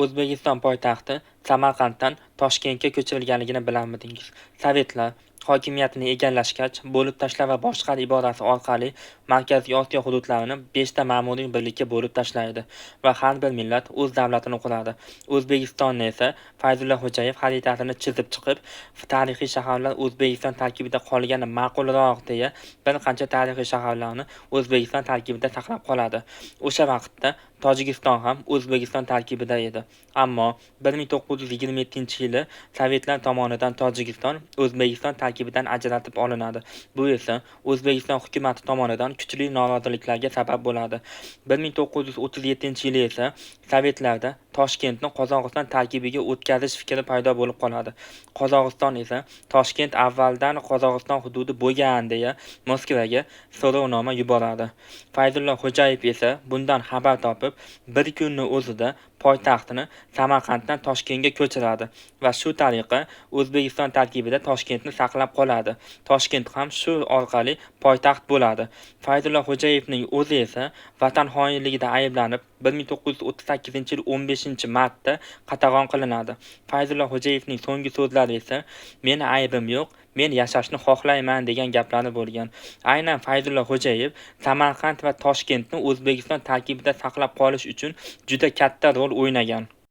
O'zbekiston poytaxti Samarqanddan Toshkentga ko'chirilganligini bilarmidingiz? Sovetlar hokimiyatni egallashgach, bo'lib tashlab va boshqar iborasi orqali Markaziy Osiyo hududlarini 5 ta ma'muriy birlikka bo'lib tashlaydi va har bir millat o'z davlatini quradi. O'zbekistonni esa Fayzulla Xo'jayev xaritasini chizib chiqib, tarixiy shaharlar O'zbekiston tarkibida qolgani ma'qulroq deya bir qancha tarixiy shaharlarni O'zbekiston tarkibida saqlab qoladi. O'sha vaqtda Tojikiston ham O'zbekiston tarkibida edi. Ammo 1927-yili Sovetlar tomonidan Tojikiston O'zbekiston tarkibidan ajratib olinadi. Bu esa O'zbekiston hukumati tomonidan kuchli noroziliklarga sabab bo'ladi. 1937-yili esa Sovetlarda Toshkentni Qozog'iston tarkibiga o'tkazish fikri paydo bo'lib qoladi. Qozog'iston esa Toshkent avvaldan Qozog'iston hududi bo'lgan deya Moskvaga so'rovnoma yuboradi. Fayzulla Xo'jayev esa bundan xabar topib, bir kunning o'zida poytaxtini Samarqanddan Toshkentga ko'chiradi va shu tariqa O'zbekiston tarkibida Toshkentni saqlab qoladi. Toshkent ham shu orqali poytaxt bo'ladi. Fayzulla Xo'jayevning o'zi esa vatan xoinligida ayblanib 1938-yil 15-martda qatag'on qilinadi. Fayzulla Xo'jayevning so'nggi so'zlari esa "Meni aybim yo'q, men yashashni xohlayman" degan gaplari bo'lgan. Aynan Fayzulla Xo'jayev Samarqand va Toshkentni O'zbekiston tarkibida saqlab qolish uchun juda katta rol o'ynagan.